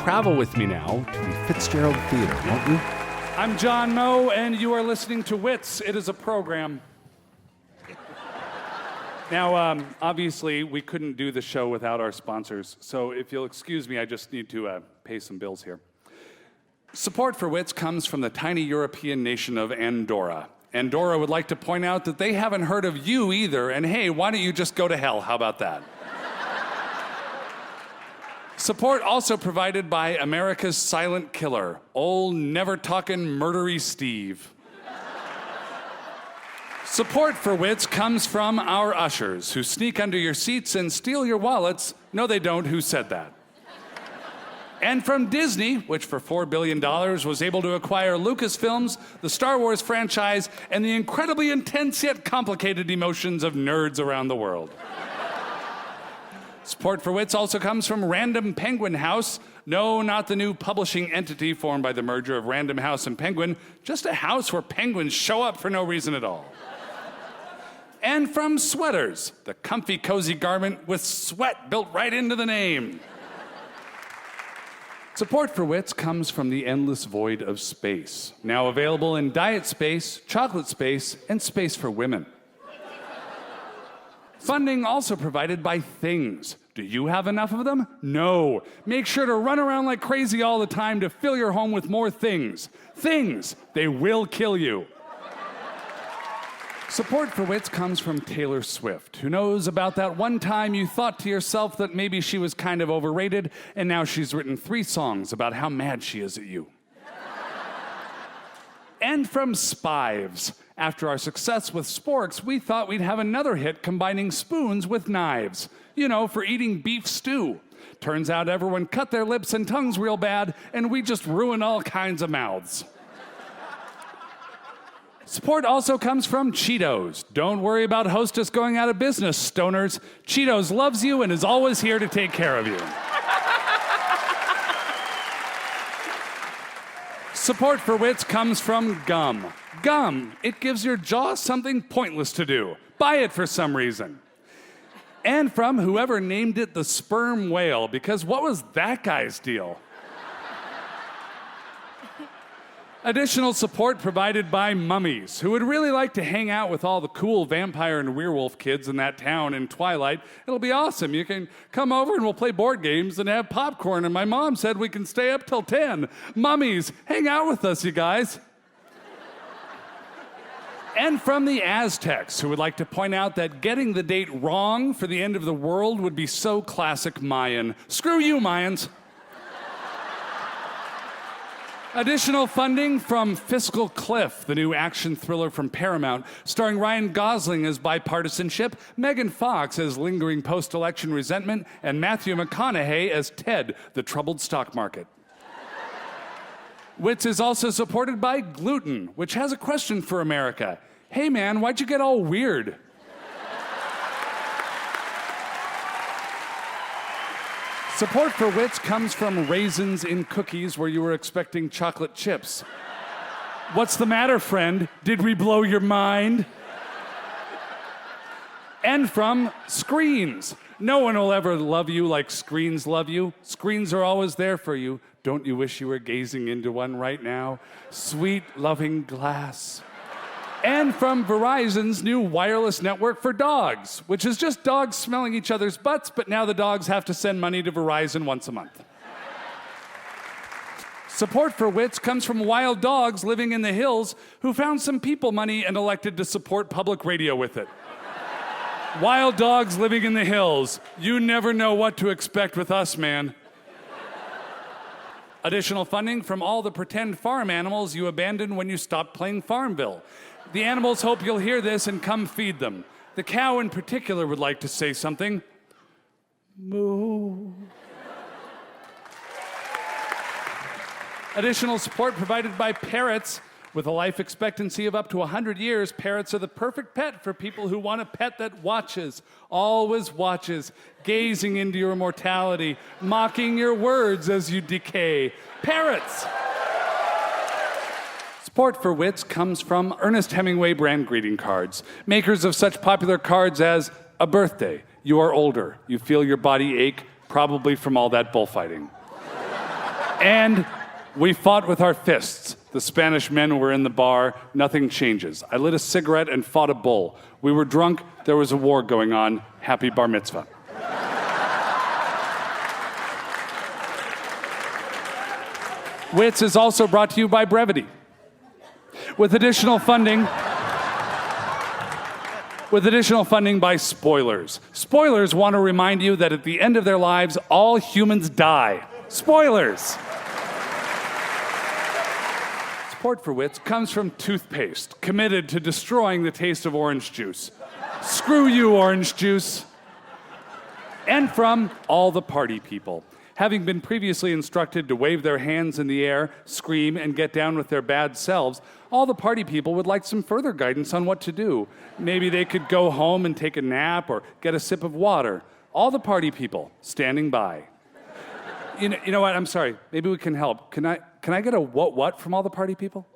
travel with me now to the Fitzgerald Theater, won't you? I'm John Moe, and you are listening to Wits. It is a program. Now, obviously, we couldn't do the show without our sponsors, so if you'll excuse me, I just need to pay some bills here. Support for Wits comes from the tiny European nation of Andorra. Andorra would like to point out that they haven't heard of you either, and hey, why don't you just go to hell? How about that? Support also provided by America's silent killer, old Never-Talkin Murdery Steve. Support for Wits comes from our ushers, who sneak under your seats and steal your wallets. No, they don't. Who said that? And from Disney, which for $4 billion was able to acquire Lucasfilms, the Star Wars franchise, and the incredibly intense yet complicated emotions of nerds around the world. Support for Wits also comes from Random Penguin House. No, not the new publishing entity formed by the merger of Random House and Penguin, just a house where penguins show up for no reason at all. And from Sweaters, the comfy, cozy garment with sweat built right into the name. Support for Wits comes from the endless void of space, now available in diet space, chocolate space, and space for women. Funding also provided by Things. Do you have enough of them? No. Make sure to run around like crazy all the time to fill your home with more things. Things. They will kill you. Support for Wits comes from Taylor Swift, who knows about that one time you thought to yourself that maybe she was kind of overrated, and now she's written 3 songs about how mad she is at you. And from Spives. After our success with sporks, we thought we'd have another hit combining spoons with knives. You know, for eating beef stew. Turns out everyone cut their lips and tongues real bad, and we just ruin all kinds of mouths. Support also comes from Cheetos. Don't worry about Hostess going out of business, stoners. Cheetos loves you and is always here to take care of you. Support for Wits comes from gum. Gum. It gives your jaw something pointless to do. Buy it for some reason. And from whoever named it the sperm whale, because what was that guy's deal? Additional support provided by Mummies, who would really like to hang out with all the cool vampire and werewolf kids in that town in Twilight. It'll be awesome. You can come over and we'll play board games and have popcorn, and my mom said we can stay up till 10. Mummies, hang out with us, you guys. And from the Aztecs, who would like to point out that getting the date wrong for the end of the world would be so classic Mayan. Screw you, Mayans. Additional funding from Fiscal Cliff, the new action thriller from Paramount, starring Ryan Gosling as bipartisanship, Megan Fox as lingering post-election resentment, and Matthew McConaughey as Ted, the troubled stock market. Wits is also supported by Gluten, which has a question for America. Hey man, why'd you get all weird? Support for Wits comes from raisins in cookies where you were expecting chocolate chips. What's the matter, friend? Did we blow your mind? And from screens. No one will ever love you like screens love you. Screens are always there for you. Don't you wish you were gazing into one right now? Sweet, loving glass. And from Verizon's new wireless network for dogs, which is just dogs smelling each other's butts, but now the dogs have to send money to Verizon once a month. Support for Wits comes from wild dogs living in the hills who found some people money and elected to support public radio with it. Wild dogs living in the hills. You never know what to expect with us, man. Additional funding from all the pretend farm animals you abandoned when you stopped playing Farmville. The animals hope you'll hear this and come feed them. The cow in particular would like to say something. Moo. Additional support provided by parrots. With a life expectancy of up to 100 years, parrots are the perfect pet for people who want a pet that watches, always watches, gazing into your mortality, mocking your words as you decay. Parrots! Support for Wits comes from Ernest Hemingway brand greeting cards, makers of such popular cards as a birthday, you are older, you feel your body ache, probably from all that bullfighting. And we fought with our fists. The Spanish men were in the bar. Nothing changes. I lit a cigarette and fought a bull. We were drunk. There was a war going on. Happy bar mitzvah. Wits is also brought to you by Brevity. With additional funding by Spoilers. Spoilers want to remind you that at the end of their lives, all humans die. Spoilers! Support for Wits comes from toothpaste, committed to destroying the taste of orange juice. Screw you, orange juice! And from all the party people. Having been previously instructed to wave their hands in the air, scream, and get down with their bad selves, all the party people would like some further guidance on what to do. Maybe they could go home and take a nap or get a sip of water. All the party people standing by. You know what? I'm sorry. Maybe we can help. Can I get a what from all the party people?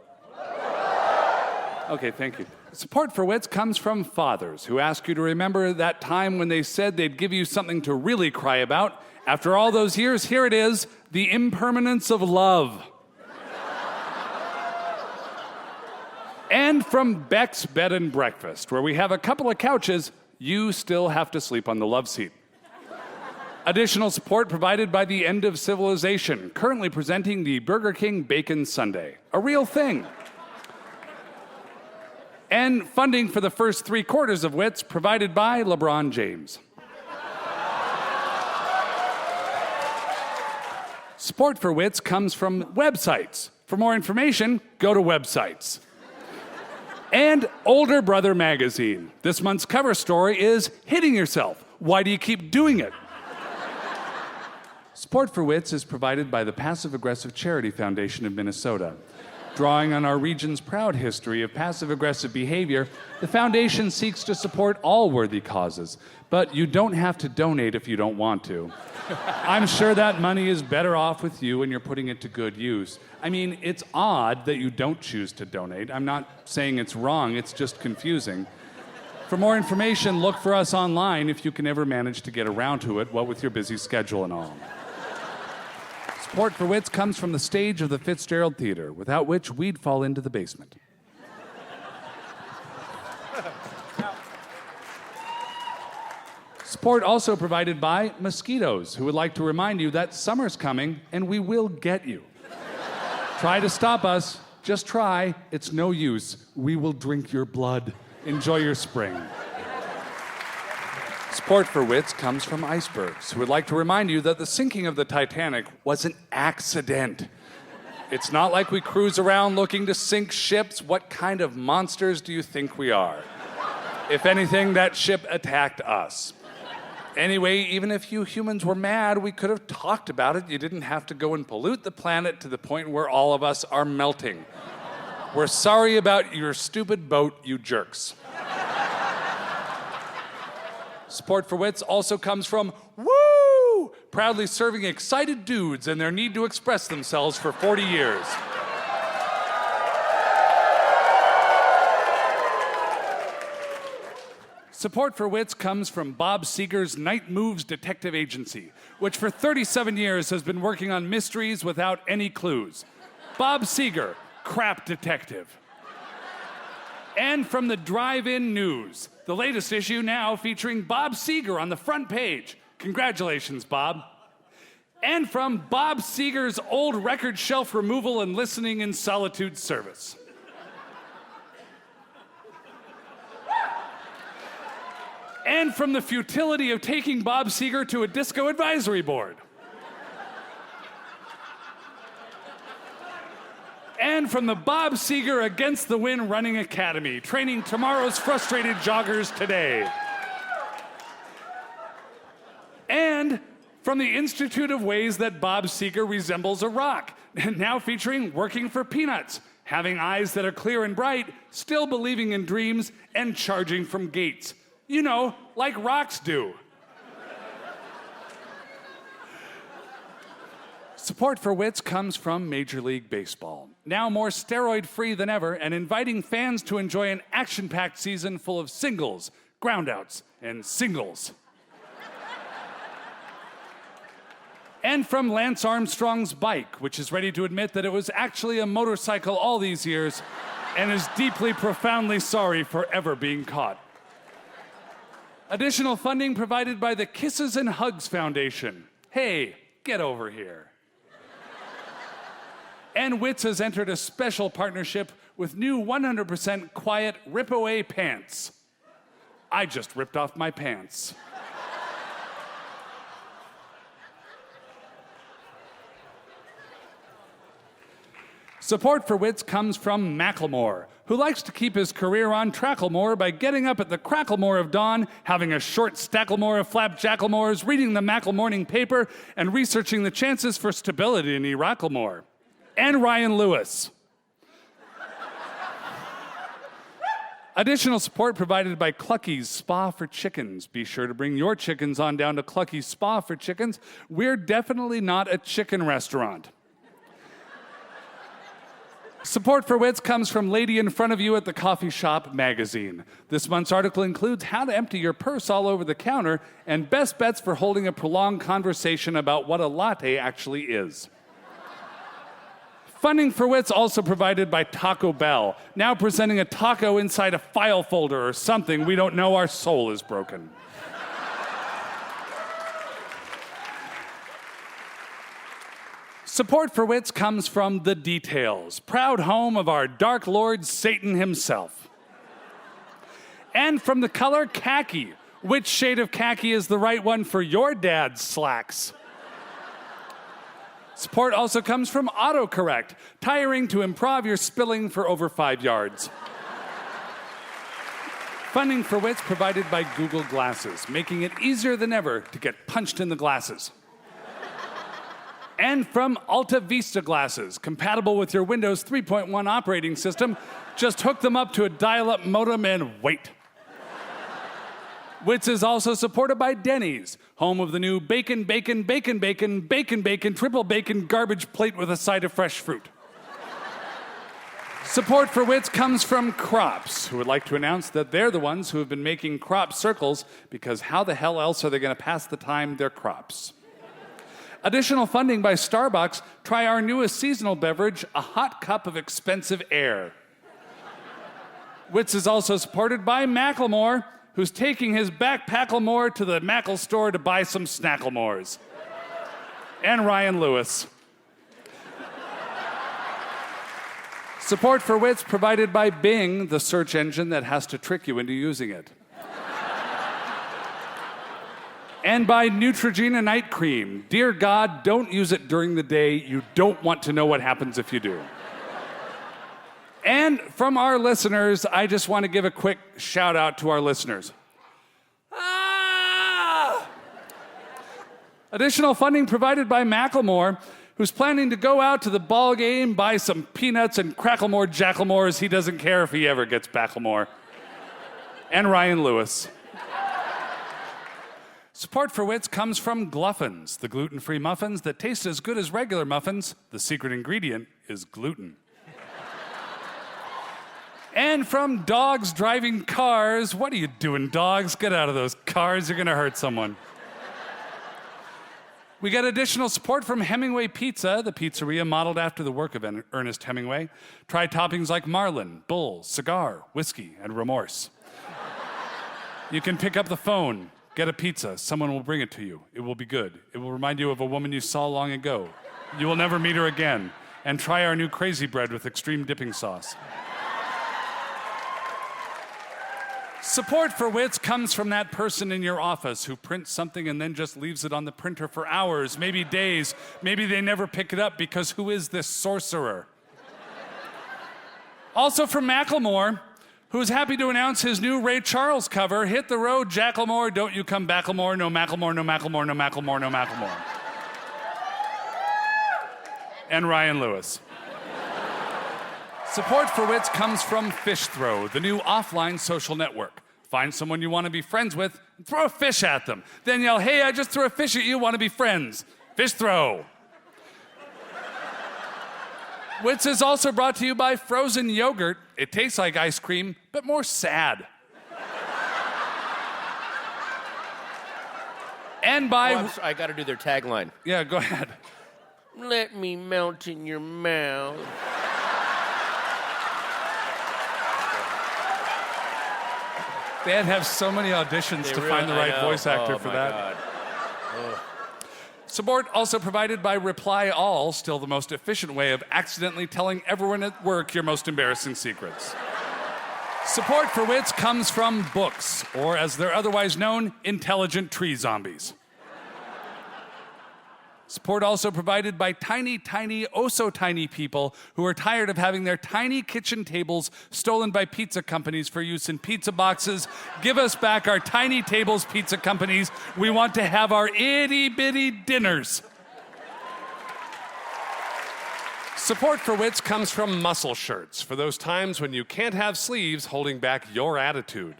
Okay, thank you. Support for Wits comes from fathers who ask you to remember that time when they said they'd give you something to really cry about. After all those years, here it is, the impermanence of love. And from Beck's Bed and Breakfast, where we have a couple of couches, you still have to sleep on the love seat. Additional support provided by the End of Civilization, currently presenting the Burger King Bacon Sundae. A real thing. And funding for the first 3/4 of Wits provided by LeBron James. Support for Wits comes from websites. For more information, go to websites. And Older Brother magazine. This month's cover story is Hitting Yourself. Why do you keep doing it? Support for Wits is provided by the Passive Aggressive Charity Foundation of Minnesota. Drawing on our region's proud history of passive-aggressive behavior, the foundation seeks to support all worthy causes, but you don't have to donate if you don't want to. I'm sure that money is better off with you and you're putting it to good use. I mean, it's odd that you don't choose to donate. I'm not saying it's wrong, it's just confusing. For more information, look for us online if you can ever manage to get around to it, what with your busy schedule and all. Support for Wits comes from the stage of the Fitzgerald Theater, without which we'd fall into the basement. Support also provided by mosquitos, who would like to remind you that summer's coming and we will get you. Try to stop us. Just try. It's no use. We will drink your blood. Enjoy your spring. Support for Wits comes from icebergs, who would like to remind you that the sinking of the Titanic was an accident. It's not like we cruise around looking to sink ships. What kind of monsters do you think we are? If anything, that ship attacked us. Anyway, even if you humans were mad, we could have talked about it. You didn't have to go and pollute the planet to the point where all of us are melting. We're sorry about your stupid boat, you jerks. Support for Wits also comes from Woo! Proudly serving excited dudes and their need to express themselves for 40 years. Support for Wits comes from Bob Seger's Night Moves Detective Agency, which for 37 years has been working on mysteries without any clues. Bob Seger, crap detective. And from the Drive-In News, the latest issue now featuring Bob Seger on the front page. Congratulations, Bob. And from Bob Seger's Old Record Shelf Removal and Listening in Solitude Service. And from the futility of taking Bob Seger to a disco advisory board. And from the Bob Seger Against the Wind Running Academy, training tomorrow's frustrated joggers today. And from the Institute of Ways that Bob Seger resembles a rock, now featuring Working for Peanuts, having eyes that are clear and bright, still believing in dreams, and charging from gates. You know, like rocks do. Support for Wits comes from Major League Baseball, now more steroid-free than ever and inviting fans to enjoy an action-packed season full of singles, groundouts, and singles. And from Lance Armstrong's bike, which is ready to admit that it was actually a motorcycle all these years and is deeply, profoundly sorry for ever being caught. Additional funding provided by the Kisses and Hugs Foundation. Hey, get over here. And Wits has entered a special partnership with new 100% quiet rip-away pants. I just ripped off my pants. Support for Wits comes from Macklemore, who likes to keep his career on Tracklemore by getting up at the Cracklemore of dawn, having a short Stacklemore of flapjacklemores, reading the Mackle morning paper, and researching the chances for stability in Iraqlemore. And Ryan Lewis. Additional support provided by Clucky's Spa for Chickens. Be sure to bring your chickens on down to Clucky's Spa for Chickens. We're definitely not a chicken restaurant. Support for Wits comes from Lady in Front of You at the Coffee Shop magazine. This month's article includes how to empty your purse all over the counter and best bets for holding a prolonged conversation about what a latte actually is. Funding for Wits also provided by Taco Bell, now presenting a taco inside a file folder or something. We don't know, our soul is broken. Support for Wits comes from The Details, proud home of our Dark Lord Satan himself. And from the color khaki. Which shade of khaki is the right one for your dad's slacks? Support also comes from AutoCorrect, tiring to improv your spilling for over 5 yards. Funding for Wits provided by Google Glasses, making it easier than ever to get punched in the glasses. And from Alta Vista Glasses, compatible with your Windows 3.1 operating system. Just hook them up to a dial-up modem and wait. Wits is also supported by Denny's, home of the new bacon, bacon, bacon, bacon, bacon, bacon, triple bacon garbage plate with a side of fresh fruit. Support for Wits comes from Crops, who would like to announce that they're the ones who have been making crop circles, because how the hell else are they going to pass the time their crops? Additional funding by Starbucks. Try our newest seasonal beverage, a hot cup of expensive air. Wits is also supported by Macklemore, who's taking his backpacklemore to the Mackle store to buy some snacklemores. And Ryan Lewis. Support for Wits provided by Bing, the search engine that has to trick you into using it. And by Neutrogena Night Cream. Dear God, don't use it during the day. You don't want to know what happens if you do. And from our listeners, I just want to give a quick shout out to our listeners. Additional funding provided by Macklemore, who's planning to go out to the ball game, buy some peanuts and cracklemore jacklemores. He doesn't care if he ever gets backlemore. And Ryan Lewis. Support for Wits comes from Gluffins, the gluten-free muffins that taste as good as regular muffins. The secret ingredient is gluten. And from Dogs Driving Cars. What are you doing, dogs? Get out of those cars. You're going to hurt someone. We got additional support from Hemingway Pizza, the pizzeria modeled after the work of Ernest Hemingway. Try toppings like marlin, bull, cigar, whiskey, and remorse. You can pick up the phone. Get a pizza. Someone will bring it to you. It will be good. It will remind you of a woman you saw long ago. You will never meet her again. And try our new crazy bread with extreme dipping sauce. Support for Wits comes from that person in your office who prints something and then just leaves it on the printer for hours, maybe days. Maybe they never pick it up because who is this sorcerer? Also from Macklemore, who's happy to announce his new Ray Charles cover, Hit the Road, Jacklemore, Don't You Come Backlemore, No Macklemore, No Macklemore, No Macklemore, No Macklemore. And Ryan Lewis. Support for Wits comes from Fish Throw, the new offline social network. Find someone you want to be friends with and throw a fish at them. Then yell, hey, I just threw a fish at you, want to be friends. Fish Throw. Wits is also brought to you by frozen yogurt. It tastes like ice cream, but more sad. And by... I got to do their tagline. Yeah, go ahead. Let me melt in your mouth. They had to have so many auditions to find the right voice actor for that. God. Support also provided by Reply All, still the most efficient way of accidentally telling everyone at work your most embarrassing secrets. Support for Wits comes from books, or as they're otherwise known, intelligent tree zombies. Support also provided by tiny, tiny, oh so tiny people who are tired of having their tiny kitchen tables stolen by pizza companies for use in pizza boxes. Give us back our tiny tables, pizza companies. We want to have our itty-bitty dinners. Support for Wits comes from muscle shirts, for those times when you can't have sleeves holding back your attitude.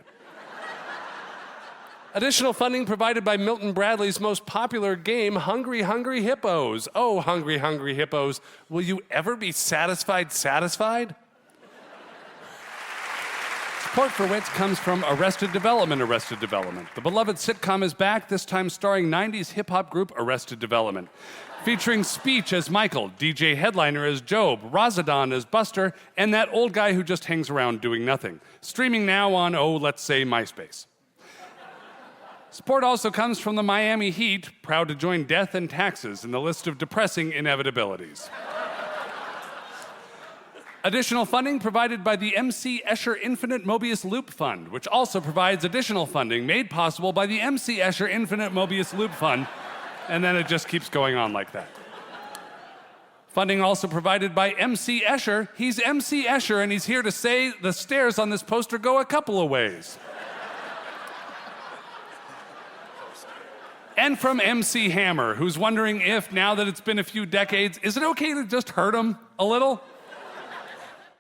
Additional funding provided by Milton Bradley's most popular game, Hungry Hungry Hippos. Oh, Hungry Hungry Hippos, will you ever be satisfied? Support for Wits comes from Arrested Development. The beloved sitcom is back, this time starring 90s hip-hop group Arrested Development. Featuring Speech as Michael, DJ Headliner as Job, Razadon as Buster, and that old guy who just hangs around doing nothing. Streaming now on, let's say MySpace. Support also comes from the Miami Heat, proud to join death and taxes in the list of depressing inevitabilities. Additional funding provided by the MC Escher Infinite Mobius Loop Fund, which also provides additional funding made possible by the MC Escher Infinite Mobius Loop Fund, and then it just keeps going on like that. Funding also provided by MC Escher. He's MC Escher, and he's here to say the stairs on this poster go a couple of ways. And from MC Hammer, who's wondering if, now that it's been a few decades, is it okay to just hurt him a little?